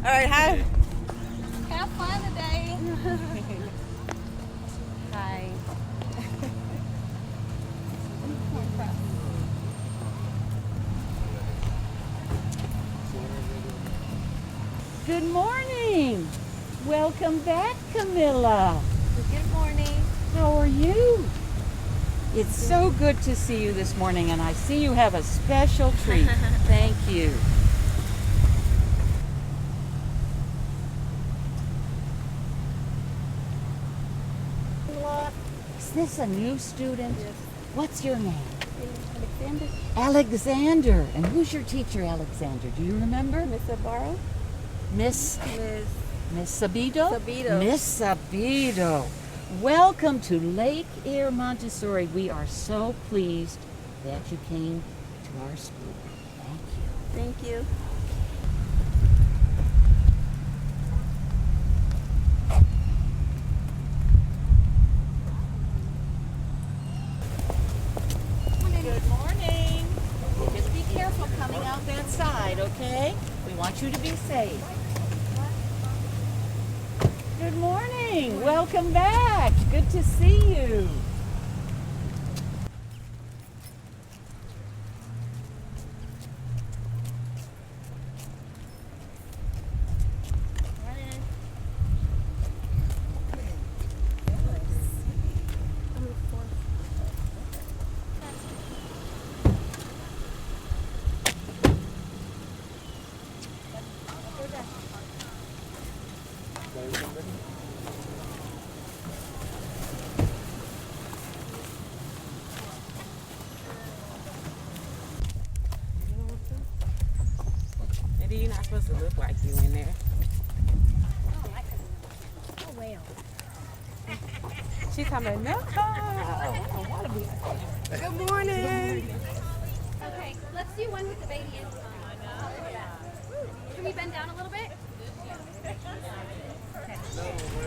All right, hi. Have fun today. Hi. Good morning. Welcome back, Camilla. Good morning. How are you? It's so good to see you this morning, and I see you have a special treat. Thank you. Is this a new student? Yes. What's your name? Alexander. Alexander. And who's your teacher, Alexander? Do you remember? Miss Abaro. Miss Sabido? Sabido. Miss Sabido. Welcome to Lake Air Montessori. We are so pleased that you came to our school. Thank you. Thank you. Good morning. Just be careful coming out that side, okay? We want you to be safe. Good morning. Welcome back. Good to see you. Maybe you're not supposed to look like you in there. Oh, well. She's talking about, no, I don't want to be like that. Good morning. Okay, let's do one with the baby in. Can we bend down a little bit?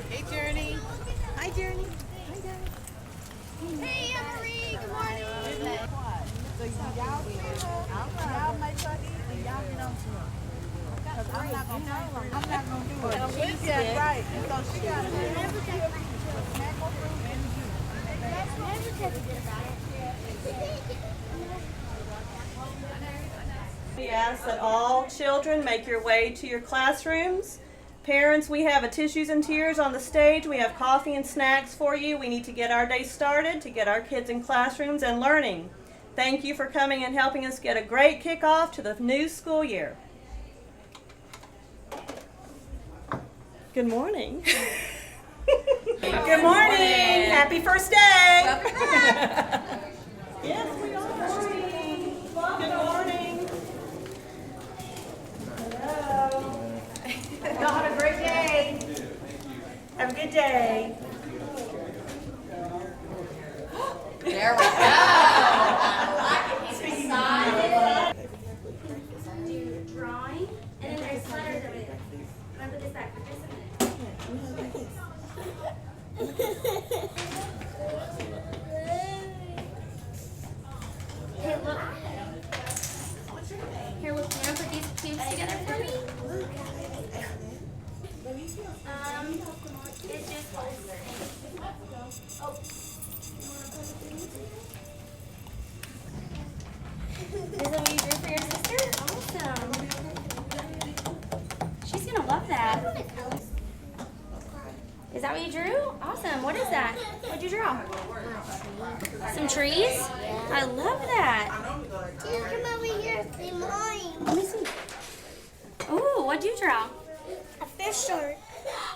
Hey, Journey. Hi, Journey. Hey, Anne-Marie. Good morning. So y'all make her eat and y'all get on to her. Because I'm not going to do it. She said right. And so she got to snack her fruit and We ask that all children make your way to your classrooms. Parents, we have a Tissues and Tears on the stage. We have coffee and snacks for you. We need to get our day started to get our kids in classrooms and learning. Thank you for coming and helping us get a great kickoff to the new school year. Good morning. Good morning. Happy first day. Yes, we are. Good morning. Hello. Y'all have a great day. Have a good day. There we go. Do drawing, and then there's letters over there. I'm gonna put this back for just a minute. Hey, look. Here, look. Can you put these cubes together for me? It's just oh. Is that what you drew for your sister? Awesome. She's gonna love that. Is that what you drew? Awesome. What is that? What'd you draw? Some trees? I love that. Come over here, see mine. Let me see. Ooh, what'd you draw? A fish shark.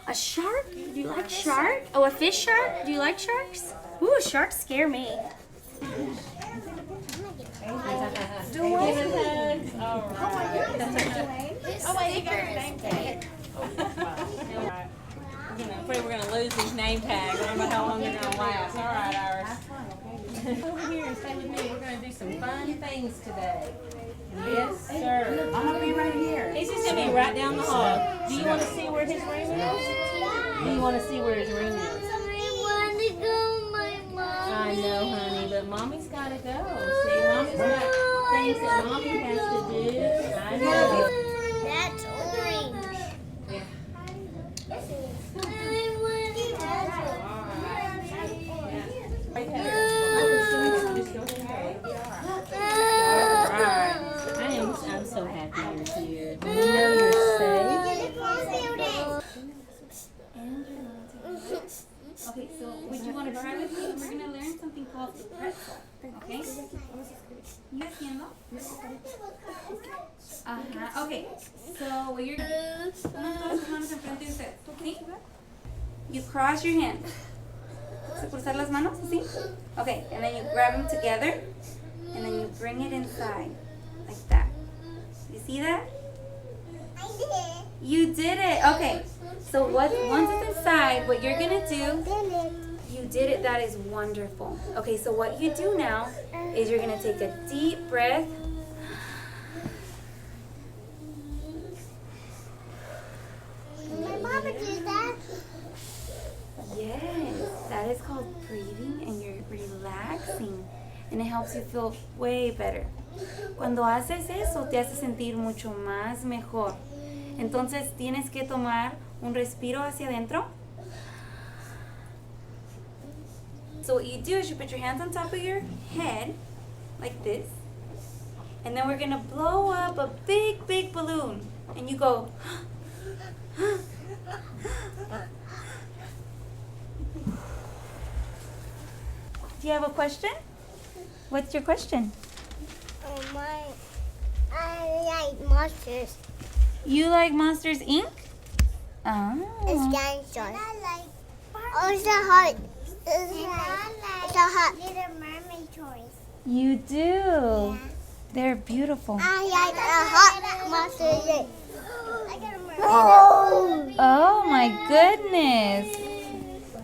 A shark? Do you like shark? Oh, a fish shark? Do you like sharks? Ooh, sharks scare me. Oh, wait, you got your name tag. We're going to lose these name tags. I don't know how long they're going to last. All right, Iris. Over here and stay with me. We're going to do some fun things today. Yes, sir. I'm going to be right here. He's just going to be right down the hall. Do you want to see where his room is? Do you want to see where his room is? I want to go, my mom. I know, honey, but Mommy's got to go. See, Mommy's got things that Mommy has to do. I know. That's orange. Okay, so would you want to try with me? We're going to learn something called the pretzel. Okay? ¿You haciendo? Ajá, okay. So what you're going to do, unas todas las manos enfrente de usted. ¿Sí? You cross your hands. So cruzar las manos, ¿sí? Okay, and then you grab them together, and then you bring it inside, like that. You see that? I did. You did it. Okay. So once it's inside, what you're gonna do? You did it. That is wonderful. Okay. So what you do now is you're gonna take a deep breath. My mama did that. Yes, that is called breathing, and you're relaxing, and it helps you feel way better. Cuando haces eso, te hace sentir mucho más mejor. Entonces tienes que tomar un respiro hacia adentro. So what you do is you put your hands on top of your head, like this, and then we're gonna blow up a big, big balloon, and you go. Do you have a question? What's your question? I like monsters. You like Monsters, Inc.? It's dinosaurs. Oh, it's a heart. It's a heart. Little mermaid toys. You do. They're beautiful. I like a heart monster. I got a mermaid. Oh my goodness.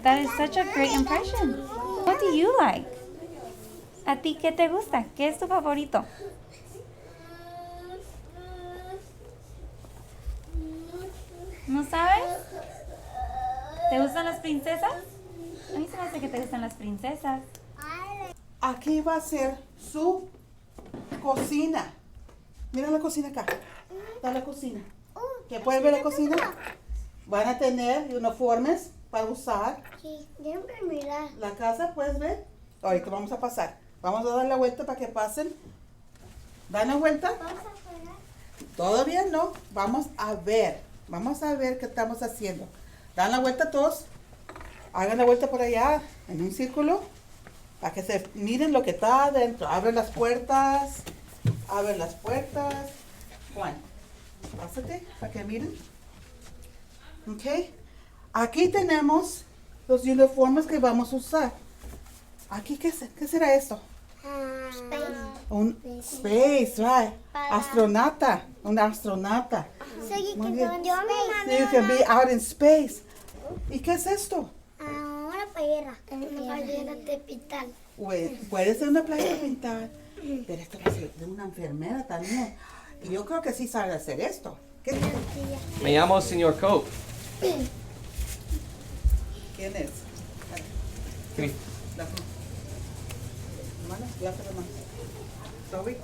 That is such a great impression. What do you like? ¿A ti qué te gusta? ¿Qué es tu favorito? ¿No sabes? ¿Te gustan las princesas? A mí se me hace que te gustan las princesas. Aquí va a ser su cocina. Mira la cocina acá. Está la cocina. ¿Que pueden ver la cocina? Van a tener uniformes para usar. Sí, siempre mirar. La casa, ¿puedes ver? Ahorita vamos a pasar. Vamos a dar la vuelta para que pasen. ¿Dan la vuelta? Vamos a jugar. Todavía no. Vamos a ver. Vamos a ver qué estamos haciendo. Dan la vuelta todos. Hagan la vuelta por allá en un círculo para que se miren lo que está adentro. Abren las puertas. Abren las puertas. Juan, pásate para que miren. Ok. Aquí tenemos los uniformes que vamos a usar. Aquí, ¿qué será esto? Un space, right? Astronauta. Un astronauta. So you Muy can bien. go in space. So you can be out in space. ¿Y qué es esto? Una playera. Una playera de hospital. Puede ser una playa de pintar, pero esto va a ser de una enfermera también. Y yo creo que sí sabe hacer esto. ¿Qué? Me llamo señor Cope. ¿Quién es? Can you- Las manos, lávate las manos. Zoe.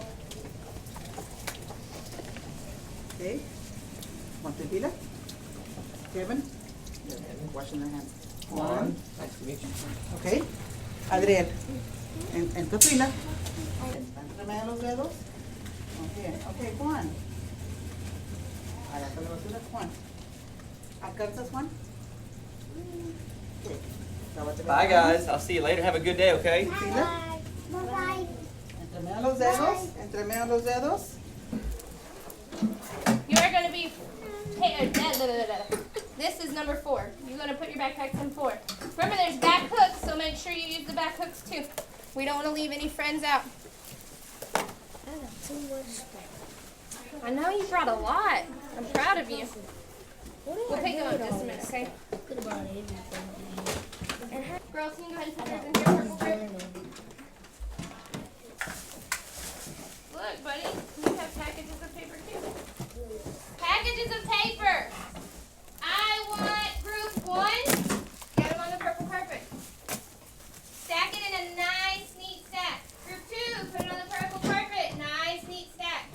Okay. Montevila. Kevin. Washing their hands. Juan, nice to meet you. Okay. Adriel. En tu fila. Entremedia los dedos. Okay. Okay, Juan. Agarra la basura, Juan. ¿Alcanzas, Juan? Okay. Lávate las Bye, manos. guys. I'll see you later. Have a good day, okay? Fila. Bye. Entremedia los dedos. Entremedia los dedos. You are going to be. This is number 4. You're going to put your backpacks in 4. Remember, there's back hooks, so make sure you use the back hooks too. We don't want to leave any friends out. I know you brought a lot. I'm proud of you. We'll pick them up in just a minute, okay? Girls, can you go ahead and put yours in here, purple strip? Look, buddy, we have packages of paper too. Packages of paper. I want group 1. Get them on the purple carpet. Stack it in a nice, neat stack. Group 2, put it on the purple carpet. Nice, neat stack.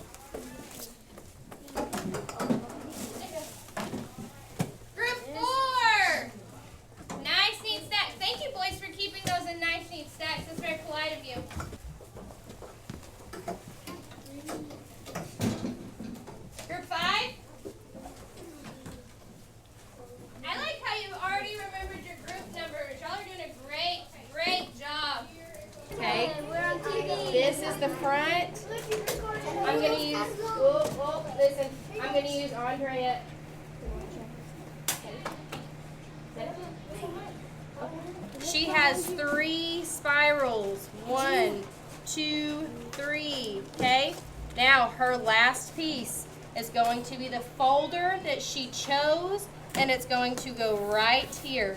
Group 4. Nice, neat stack. Thank you, boys, for keeping those in nice, neat the front. I'm gonna use, listen, I'm gonna use Andrea. She has 3 spirals. 1, 2, 3, okay? Now her last piece is going to be the folder that she chose, and it's going to go right here,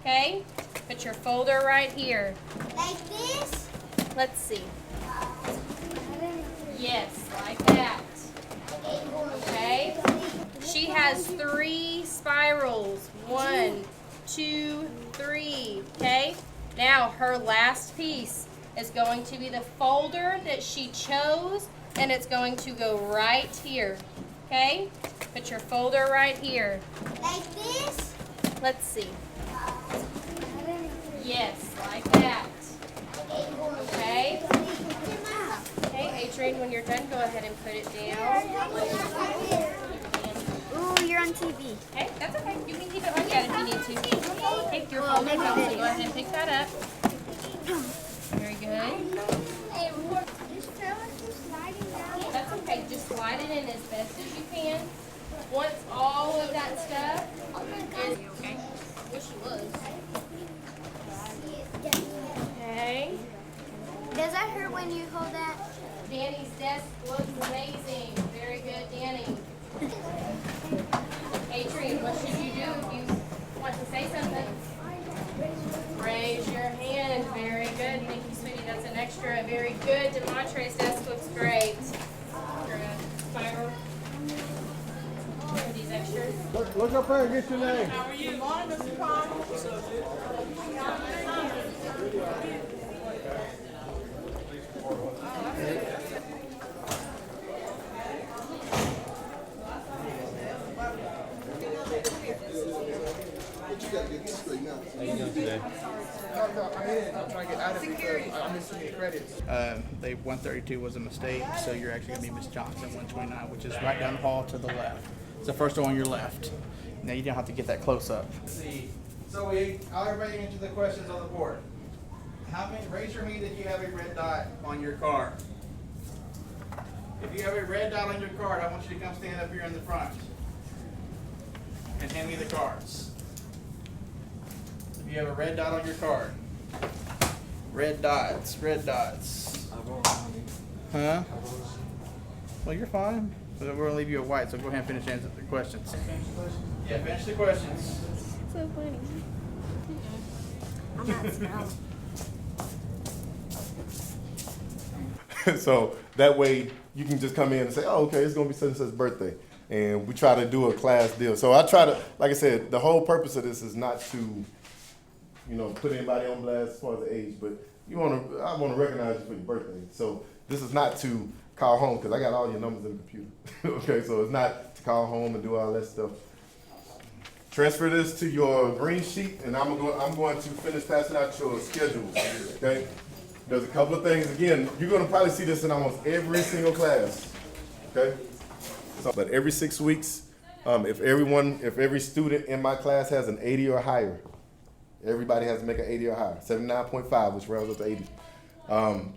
okay? Put your folder right here. Like this? Let's see. Yes, like that. Okay? She has 3 spirals. 1, 2, 3, okay? Now her last piece is going to be the folder that she chose, and it's going to go right here, okay? Put your folder right here. Like this? Let's see. Yes, like that. Okay? Okay, Adrian, when you're done, go ahead and put it down. Ooh, you're on TV. Okay, that's okay. You can keep it like that if you need to. Take your folder home, so go ahead and pick that up. Very good. That's okay. Just slide it in as best as you can. Once all of that stuff is okay. Wish it was. Okay. Does that hurt when you hold that? Danny's desk looks amazing. Very good, Danny. Adrian, what should you do if you want to say something? Raise your hand. Very good. Thank you, sweetie. That's an extra. Very good. Demontre's desk looks great. Spiral. These extras. Look up there and get your name. How are you? Good morning, Mr. Palmer. I'm trying to get out of it because I'm missing the credits. The 132 was a mistake, so you're actually going to be Miss Johnson 129, which is right down the hall to the left. It's the first one on your left. Now you don't have to get that close up. Let's see. So I'll everybody answer the questions on the board. How many? Raise your hand if you have a red dot on your card. If you have a red dot on your card, I want you to come stand up here in the front and hand me the cards. If you have a red dot on your card. Red dots, red dots. Huh? Well, you're fine. But we're gonna leave you a white, so go ahead and finish answering the questions. Yeah, finish the questions. So funny. I'm not smelling. So that way you can just come in and say, oh, okay, it's going to be such and such birthday. And we try to do a class deal. So I try to, like I said, the whole purpose of this is not to, put anybody on blast as far as the age, but I want to recognize you for your birthday. So this is not to call home, because I got all your numbers in the computer. Okay, so it's not to call home and do all that stuff. Transfer this to your green sheet, and I'm going to finish passing out your schedules. Okay. There's a couple of things. Again, you're going to probably see this in almost every single class. Okay. But every 6 weeks, if every student in my class has an 80 or higher, everybody has to make an 80 or higher, 79.5, which rounds up to 80.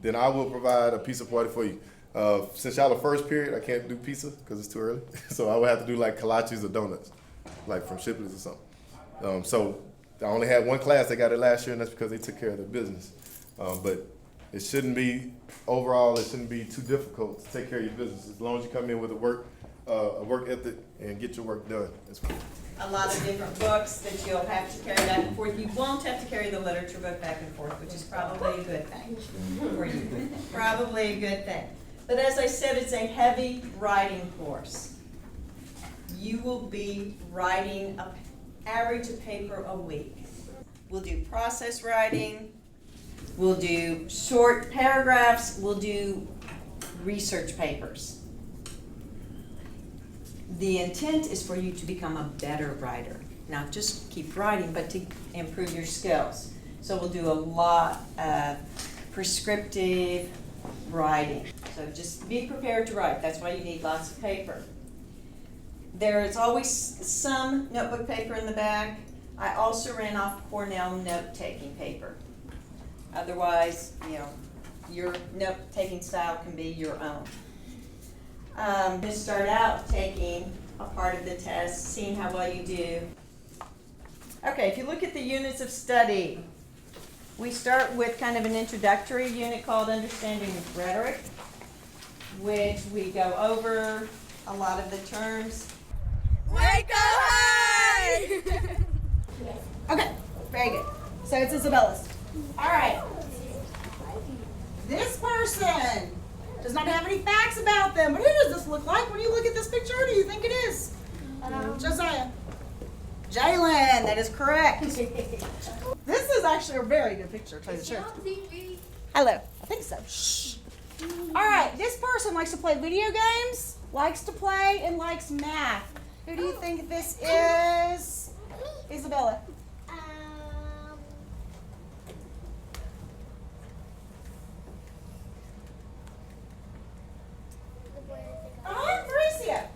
Then I will provide a pizza party for you. Since y'all the first period, I can't do pizza because it's too early. So I would have to do like kolaches or donuts, like from Shipley's or something. So I only had one class that got it last year, and that's because they took care of their business. But it shouldn't be, overall, it shouldn't be too difficult to take care of your business as long as you come in with a work ethic and get your work done. A lot of different books that you'll have to carry back and forth. You won't have to carry the literature book back and forth, which is probably a good thing for you. Probably a good thing. But as I said, it's a heavy writing course. You will be writing an average of paper a week. We'll do process writing. We'll do short paragraphs. We'll do research papers. The intent is for you to become a better writer. Not just keep writing, but to improve your skills. So we'll do a lot of prescriptive writing. So just be prepared to write. That's why you need lots of paper. There is always some notebook paper in the back. I also ran off Cornell note-taking paper. Otherwise, your note-taking style can be your own. Just start out taking a part of the test, seeing how well you do. Okay, if you look at the units of study, we start with kind of an introductory unit called Understanding Rhetoric, which we go over a lot of the terms. Waco High! Okay, very good. So it's Isabella's. All right. This person does not have any facts about them, but who does this look like when you look at this picture? Who do you think it is? Josiah. Jalen, that is correct. This is actually a very good picture, to tell you the truth. Hello. I think so. Shh. All right, this person likes to play video games, likes to play, and likes math. Who do you think this is? Isabella. Mauricia.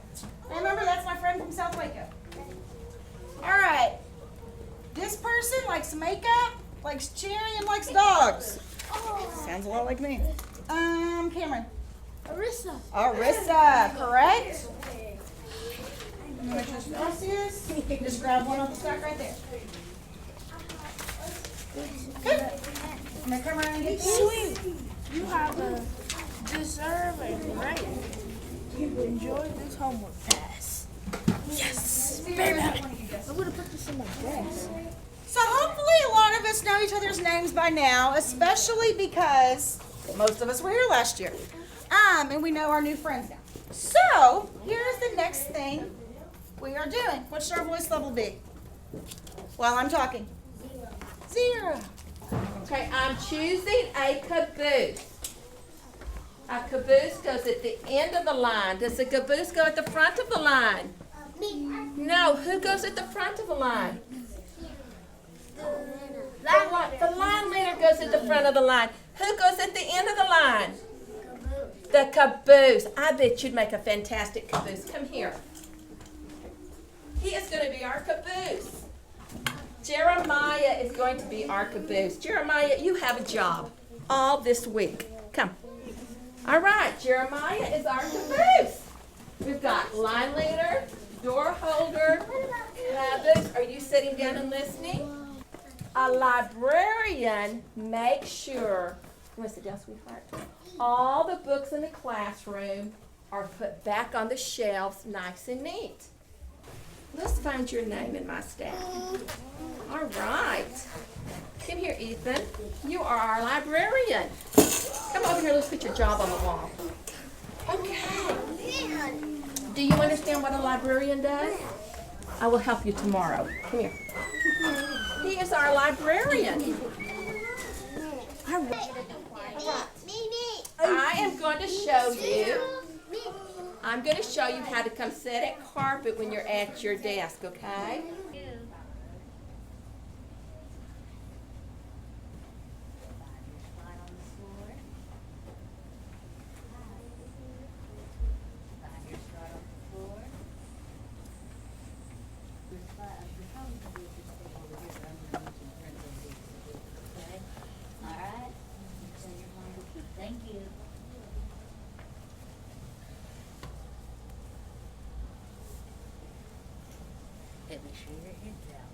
Remember, that's my friend from South Waco. All right. This person likes makeup, likes cheering, and likes dogs. Sounds a lot like me. Cameron. Arissa, correct? Just grab one off the stack right there. Good. I'm gonna come around and get these. Sweet. You have deserve a grade. You enjoyed this homework task. Yes. Baby. I'm gonna put this in my desk. So hopefully a lot of us know each other's names by now, especially because most of us were here last year. And we know our new friends now. So here's the next thing we are doing. What should our voice level be while I'm talking? 0. Okay, I'm choosing a caboose. A caboose goes at the end of the line. Does the caboose go at the front of the line? No, who goes at the front of the line? The line leader goes at the front of the line. Who goes at the end of the line? The caboose. I bet you'd make a fantastic caboose. Come here. He is going to be our caboose. Jeremiah is going to be our caboose. Jeremiah, you have a job all this week. Come. All right, Jeremiah is our caboose. We've got line leader, door holder, caboose. Are you sitting down and listening? A librarian makes sure, you want to sit down, sweetheart? All the books in the classroom are put back on the shelves nice and neat. Let's find your name in my stack. All right. Come here, Ethan. You are our librarian. Come over here, let's put your job on the wall. Okay. Do you understand what a librarian does? I will help you tomorrow. Come here. He is our librarian. I am going to show you. I'm going to show you how to come sit at carpet when you're at your desk, okay? Let me show your heads out.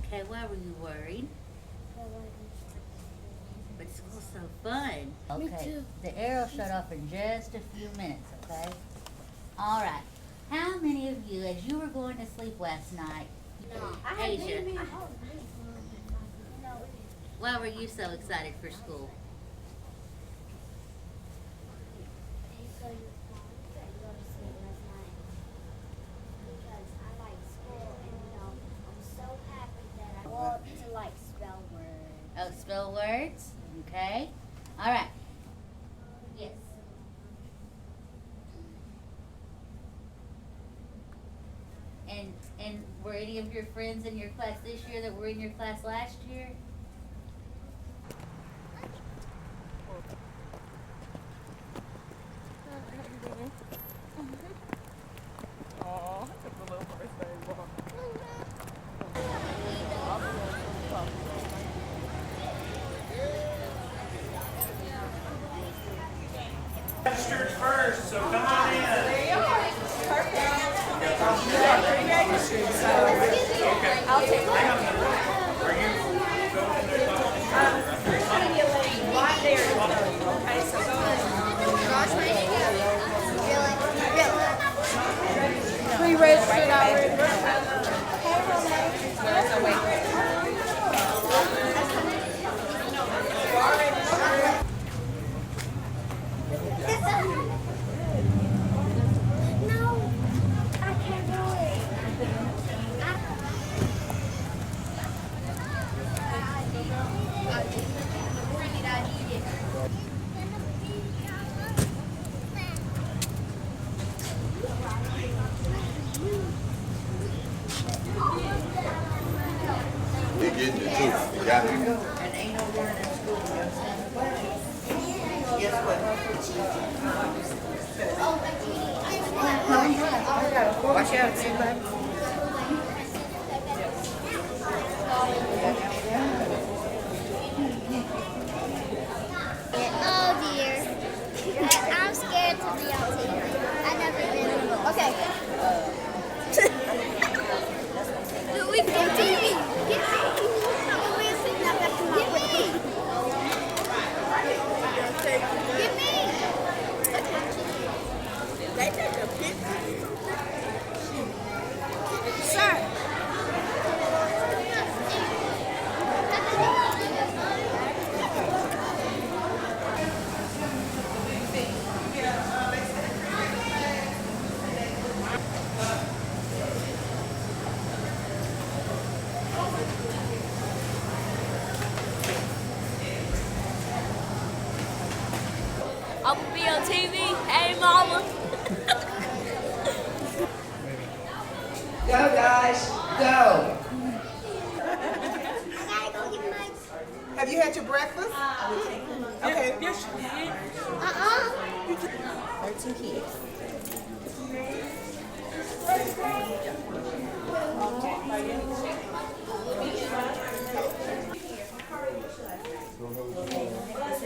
Okay, why were you worried? But school's so fun. Okay, the arrow shut off in just a few minutes, okay? All right. How many of you, as you were going to sleep last night, Asia, why were you so excited for school? Oh, spell words? Okay. All right. Yes. And were any of your friends in your class this year that were in your class last year? getting it too. You got it. And ain't no learning in school, you understand? Watch out, see, baby. Oh dear. I'm scared to be on TV. I never been. Okay. Look, we can TV. Get me. Get me. They take a picture. Sir. I'm gonna be on TV. Hey, mama. Go, guys, go. Have you had your breakfast? Okay. 13 kids.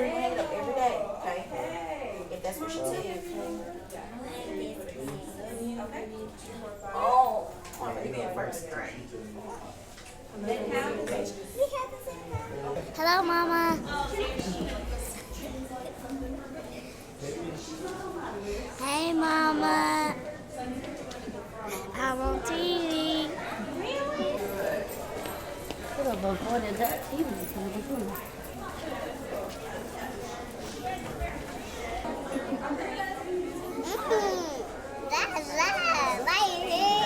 Hang it up every day, okay? If that's what she said. Okay. Oh, I'm gonna be in first grade. Hello, Mama. Hey, Mama. I'm on TV. What about what is that TV coming? That's right here.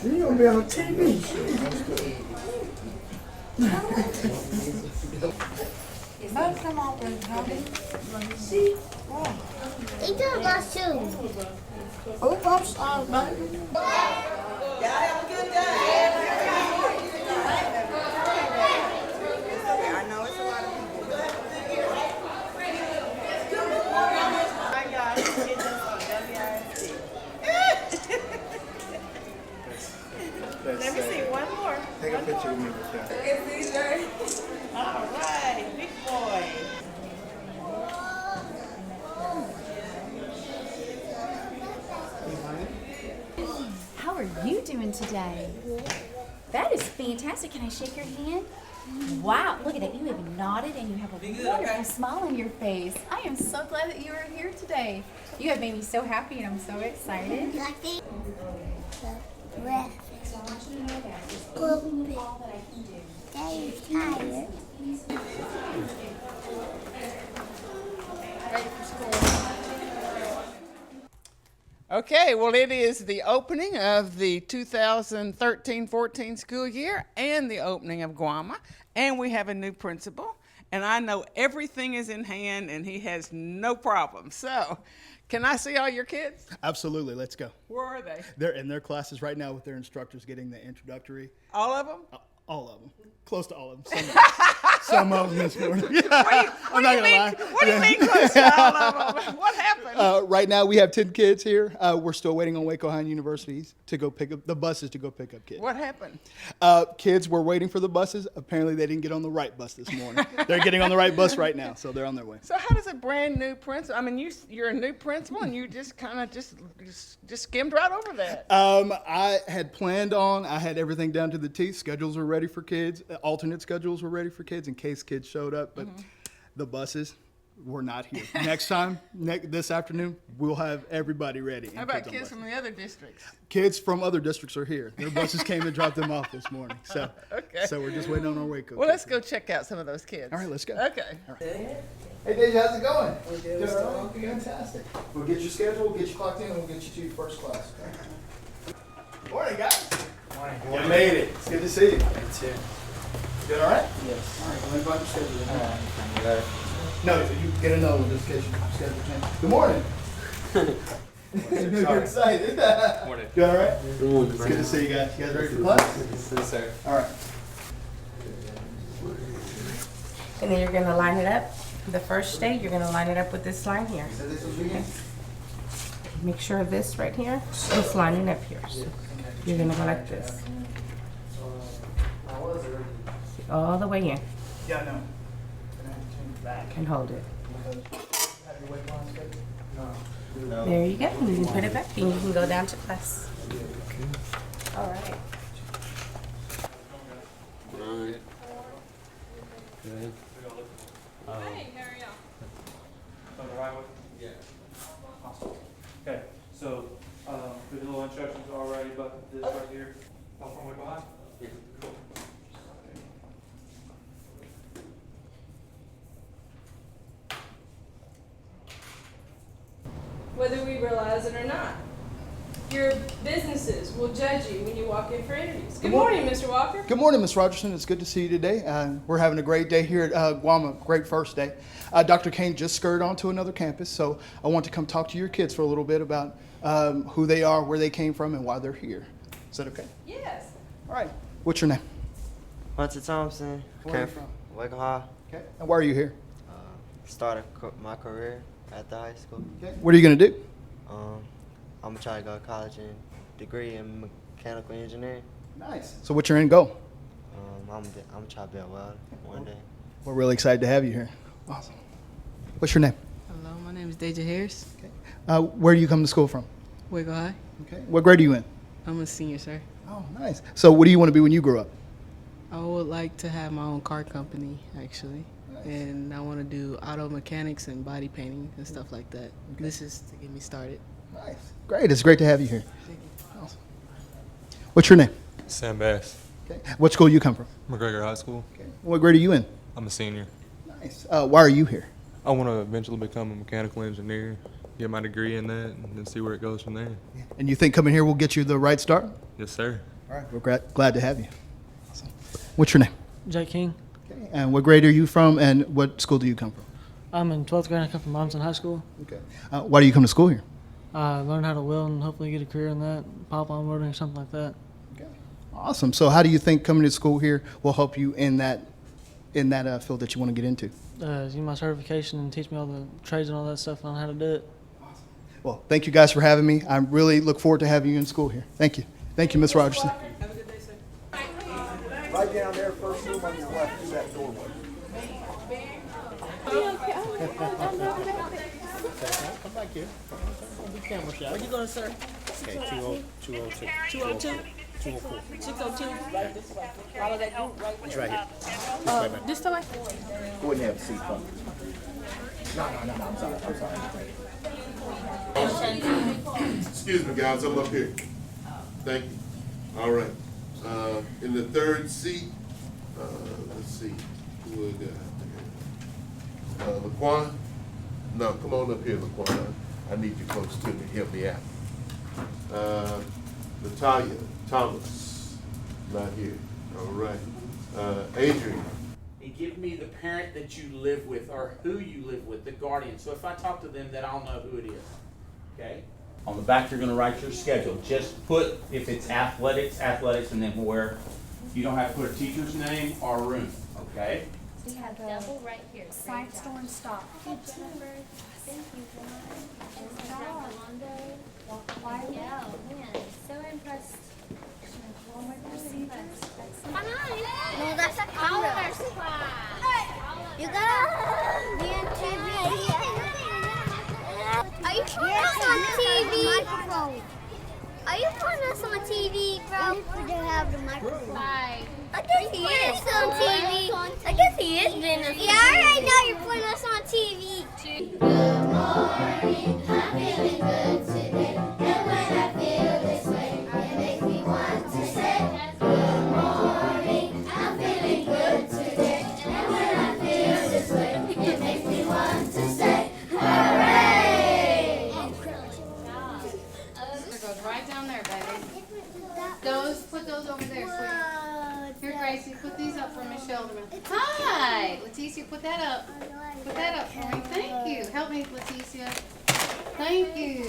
You're gonna be on TV. Come on, honey. He took us too. Oh, I'm sorry, baby. Y'all have a good day. I know it's a lot of people. Hi guys, it's on WISD. Let me see one more. Take a picture with me with that. It's CJ. All right, big boy. How are you doing today? That is fantastic. Can I shake your hand? Wow, look at that. You have nodded and you have a wonderful smile on your face. I am so glad that you are here today. You have made me so happy and I'm so excited. Lucky. The breakfast. So I want you to know that just all that I can do. Daddy's tired. Ready for school. Okay, well, it is the opening of the 2013-14 school year and the opening of Guama, and we have a new principal, and I know everything is in hand, and he has no problem. So, can I see all your kids? Absolutely, let's go. Where are they? They're in their classes right now with their instructors getting the introductory. All of them? All of them. Close to all of them. Some of them this morning. What do you mean close to all of them? What happened? Right now we have 10 kids here. We're still waiting on Waco ISD universities to go pick up the buses to go pick up kids. What happened? Kids were waiting for the buses. Apparently they didn't get on the right bus this morning. They're getting on the right bus right now, so they're on their way. So how does a brand new principal, I mean, you're a new principal and you just kind of just skimmed right over that. I had planned on, I had everything down to the T. Schedules were ready for kids. Alternate schedules were ready for kids in case kids showed up, but the buses were not here. Next time, this afternoon, we'll have everybody ready. How about kids from the other districts? Kids from other districts are here. Their buses came and dropped them off this morning. So, Okay. So we're just waiting on our Waco. Well, let's go check out some of those kids. All right, let's go. Okay. All right. Hey, Deja, how's it going? We're doing fantastic. We'll get your schedule, we'll get you clocked in, and we'll get you to your first class. Okay? Morning, guys. Morning. You made it. It's good to see you. You too. Doing all right? Yes. All right, go ahead and find your schedule. No, you get a note just in case your schedule changes. Good morning. You're excited. Morning. You all right? It's good to see you guys. You guys ready for class? Yes, sir. All right. And then you're gonna line it up. The first day, you're gonna line it up with this line here. Okay. Make sure this right here is lining up here. So you're gonna go like this. All the way in. Yeah, no. And hold it. There you go. And you can put it back and you can go down to class. All right. Good. Good. Hey, how are y'all? On the right way? Yeah. Awesome. Okay, so, the little instructions already, but this right here, all from Waco High? Yeah. Cool. Whether we realize it or not, your businesses will judge you when you walk in for interviews. Good morning, Mr. Walker. Good morning, Ms. Rogerson. It's good to see you today. We're having a great day here at Guam, great first day. Dr. Kane just skirted onto another campus, so I want to come talk to your kids for a little bit about who they are, where they came from, and why they're here. Is that okay? Yes. All right. What's your name? Hunter Thompson. Where are you from? Waco High. Okay. And why are you here? Started my career at the high school. Okay. What are you going to do? I'm gonna try to go to college and degree in mechanical engineering. Nice. So what's your end goal? I'm trying to be a welder one day. We're really excited to have you here. Awesome. What's your name? Hello, my name is Deja Harris. Okay. Where do you come to school from? Waco High. Okay. What grade are you in? I'm a senior, sir. Oh, nice. So what do you want to be when you grow up? I would like to have my own car company, actually. Nice. And I want to do auto mechanics and body painting and stuff like that. Okay. This is to get me started. Nice. Great. It's great to have you here. Thank you. Awesome. What's your name? Sam Bass. Okay. What school you come from? McGregor High School. Okay. What grade are you in? I'm a senior. Nice. Why are you here? I want to eventually become a mechanical engineer, get my degree in that, and then see where it goes from there. And you think coming here will get you the right start? Yes, sir. All right. We're glad to have you. Awesome. What's your name? Jake King. Okay. And what grade are you from, and what school do you come from? I'm in 12th grade. I come from Momson High School. Okay. Why do you come to school here? Learn how to weld and hopefully get a career in that, pop on welding or something like that. Okay. Awesome. So how do you think coming to school here will help you in that field that you want to get into? Use my certification and teach me all the trades and all that stuff on how to do it. Awesome. Well, thank you guys for having me. I really look forward to having you in school here. Thank you. Thank you, Ms. Rogerson. Have a good day, sir. Right down there, first room on your left, through that doorway. Come back here. Camera shot. Where you going, sir? Okay, 202. 202? 204. 602? Right this way. Follow that group right It's right here. this way? Go ahead and have a seat, fun. No, I'm sorry. Excuse me, guys, I'm up here. Thank you. All right. In the third seat, let's see, who we got there? Laquan? No, come on up here, Laquan. I need you folks to help me out. Natalia Thomas, not here. All right. Adrian. And give me the parent that you live with or who you live with, the guardian. So if I talk to them, then I'll know who it is. Okay? On the back, you're going to write your schedule. Just put, if it's athletics, and then where. You don't have to put a teacher's name or room. Okay? We have double right here. Side store and stop. Hey, Jennifer. Thank you so much. Yeah, man, so impressed. No, that's a camera. You got me on TV. Are you putting us on TV? Are you putting us on TV, bro? We do have the microphone. I guess he is on TV. I guess he is being on TV. Yeah, I already know you're putting us on TV. Good morning, I'm feeling good today. And when I feel this way, it makes me want to say, good morning, I'm feeling good today. And when I feel this way, it makes me want to say, hooray! It goes right down there, baby. Put those over there, sweetie. Here, Gracie, put these up for Miss Shelderman. Hi, Leticia, put that up. Put that up for me. Thank you. Help me, Leticia. Thank you.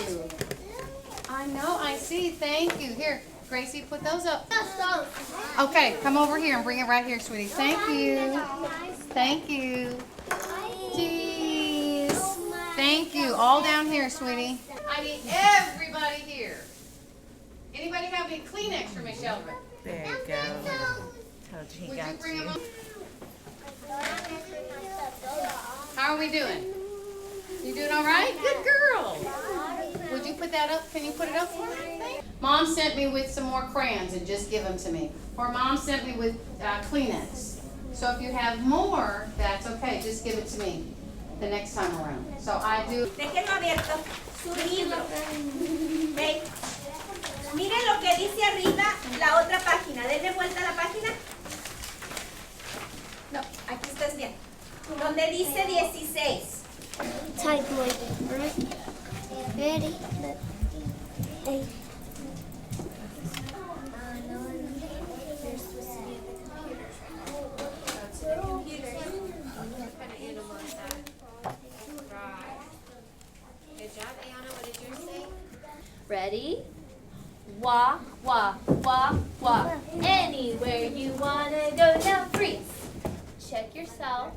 I know, I see. Thank you. Here, Gracie, put those up. Okay, come over here and bring it right here, sweetie. Thank you. Thank you. Cheese. Thank you. All down here, sweetie. I need everybody here. Anybody have any Kleenex for Miss Sheldon? There you go. Told you he got bring you. them up? How are we doing? You doing all right? Good girl. Would you put that up? Can you put it up for me? Mom sent me with some more crayons and just give them to me. Or Mom sent me with Kleenex. So if you have more, that's okay. Just give it to me the next time around. So I do. Déjenlo abierto. Su libro. Ven. Miren lo que dice arriba, la otra página. Denle vuelta a la página. No, aquí estás bien. Donde dice 16. Type like, right? Ready? Hey. Good job, Anna. What did yours say? Ready? Walk, walk, walk, walk. Anywhere you wanna go now, freeze. Check yourself.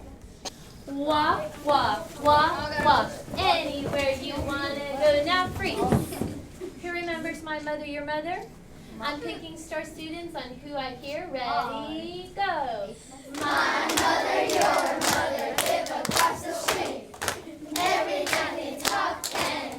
Walk, walk, walk, walk. Anywhere you wanna go now, freeze. Who remembers My Mother, Your Mother? I'm picking star students on who I hear. Ready, go. My mother, your mother, live across the street. Every night they talk and